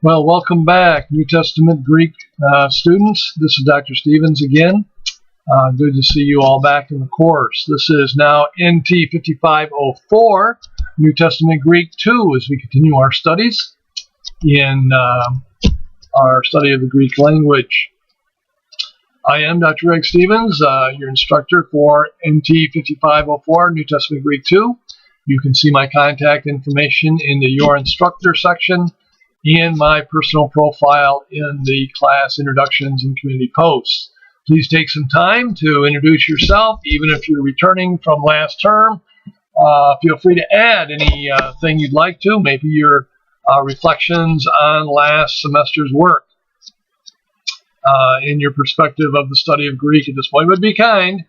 Well, welcome back, New Testament Greek students. This is Dr. Stevens again. Good to see you all back in the course. This is now NT 5504, New Testament Greek 2, as we continue our studies in our study of the Greek language. I am Dr. Greg Stevens, your instructor for NT 5504, New Testament Greek 2. You can see my contact information in the Your Instructor section and my personal profile in the class introductions and community posts. Please take some time to introduce yourself, even if you're returning from last term. Feel free to add anything you'd like to, maybe your reflections on last semester's work. In your perspective of the study of Greek at this point would be kind.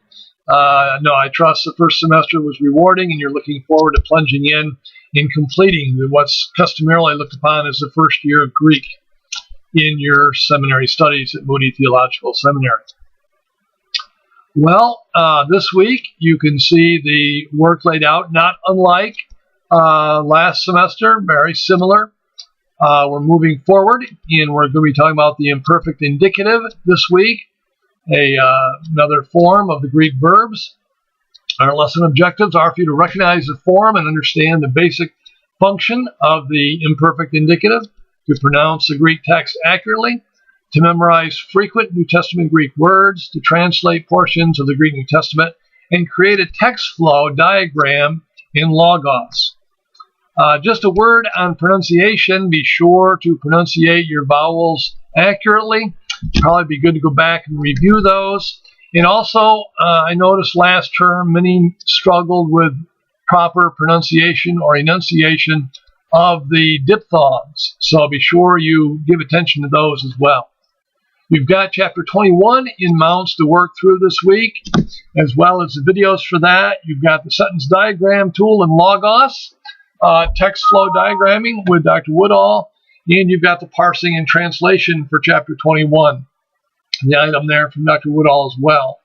No, I trust the first semester was rewarding and you're looking forward to plunging in completing what's customarily looked upon as the first year of Greek in your seminary studies at Moody Theological Seminary. Well, this week you can see the work laid out, not unlike last semester, very similar. We're moving forward, and we're going to be talking about the imperfect indicative this week, another form of the Greek verbs. Our lesson objectives are for you to recognize the form and understand the basic function of the imperfect indicative, to pronounce the Greek text accurately, to memorize frequent New Testament Greek words, to translate portions of the Greek New Testament, and create a text flow diagram in Logos. Just a word on pronunciation. Be sure to pronunciate your vowels accurately. Probably be good to go back and review those. And also, I noticed last term many struggled with proper pronunciation or enunciation of the diphthongs. So be sure you give attention to those as well. You've got chapter 21 in Mounts to work through this week, as well as the videos for that. You've got the sentence diagram tool in Logos, text flow diagramming with Dr. Woodall, and you've got the parsing and translation for chapter 21. The item there from Dr. Woodall as well.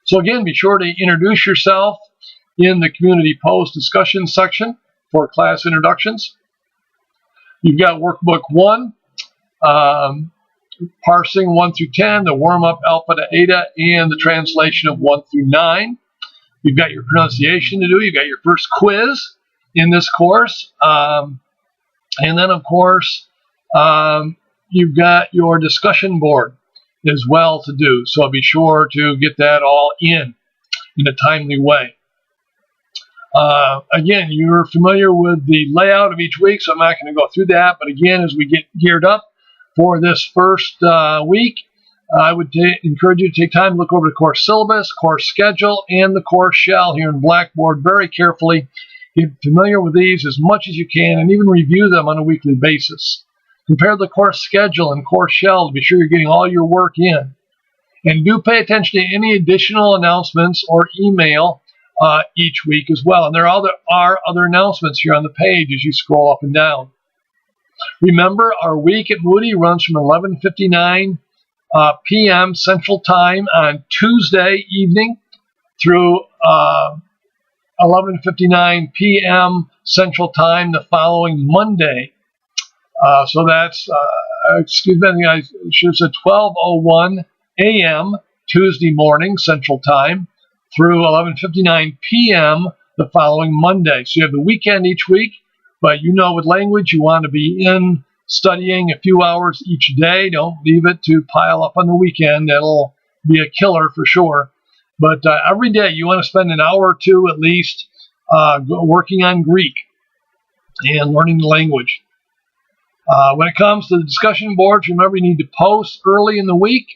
So again, be sure to introduce yourself in the community post discussion section for class introductions. You've got workbook 1, parsing 1 through 10, the warm-up alpha to eta, and the translation of 1 through 9. You've got your pronunciation to do. You've got your first quiz in this course. And then, of course, you've got your discussion board as well to do. So be sure to get that all in a timely way. Again, you're familiar with the layout of each week, so I'm not going to go through that. But again, as we get geared up for this first week, I would encourage you to take time to look over the course syllabus, course schedule, and the course shell here in Blackboard very carefully. Get familiar with these as much as you can, and even review them on a weekly basis. Compare the course schedule and course shell to be sure you're getting all your work in. And do pay attention to any additional announcements or email each week as well. And there are other announcements here on the page as you scroll up and down. Remember, our week at Moody runs from 11:59 p.m. Central Time on Tuesday evening through 11:59 p.m. Central Time the following Monday. So that's, excuse me, I should have said 12:01 a.m. Tuesday morning Central Time through 11:59 p.m. the following Monday. So you have the weekend each week, but you know with language you want to be in studying a few hours each day. Don't leave it to pile up on the weekend. That'll be a killer for sure. But every day you want to spend an hour or two at least working on Greek and learning the language. When it comes to the discussion boards, remember you need to post early in the week.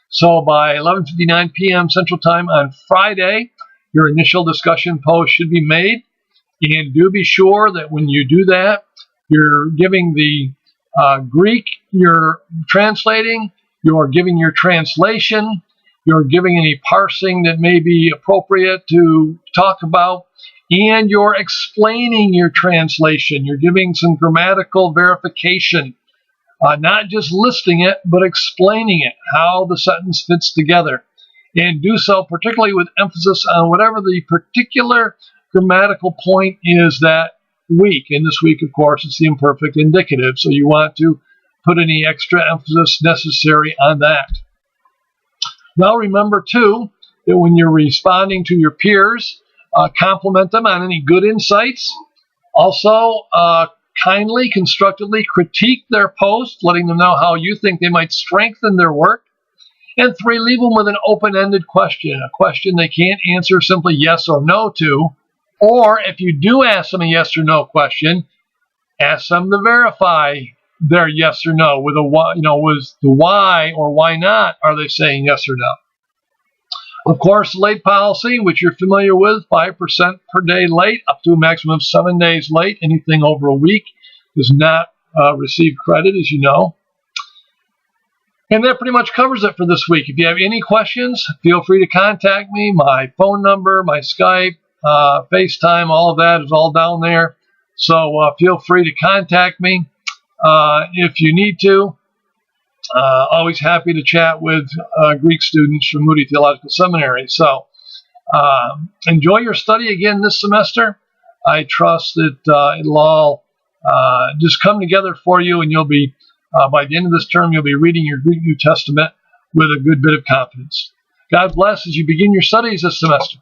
So by 11:59 p.m. Central Time on Friday, your initial discussion post should be made. And do be sure that when you do that, you're giving the Greek you're translating, you're giving your translation, you're giving any parsing that may be appropriate to talk about, and you're explaining your translation. You're giving some grammatical verification, not just listing it, but explaining it, how the sentence fits together. And do so particularly with emphasis on whatever the particular grammatical point is that week. And this week, of course, it's the imperfect indicative. So you want to put any extra emphasis necessary on that. Now remember, too, that when you're responding to your peers, compliment them on any good insights. Also, kindly, constructively critique their post, letting them know how you think they might strengthen their work. And 3, leave them with an open-ended question, a question they can't answer simply yes or no to. Or if you do ask them a yes or no question, ask them to verify their yes or no with a why, with the why or why not are they saying yes or no. Of course, late policy, which you're familiar with, 5% per day late, up to a maximum of 7 days late. Anything over a week does not receive credit, as you know. And that pretty much covers it for this week. If you have any questions, feel free to contact me. My phone number, my Skype, FaceTime, all of that is all down there. So feel free to contact me if you need to. Always happy to chat with Greek students from Moody Theological Seminary. So enjoy your study again this semester. I trust that it'll all just come together for you, and you'll be, by the end of this term, you'll be reading your Greek New Testament with a good bit of confidence. God bless as you begin your studies this semester.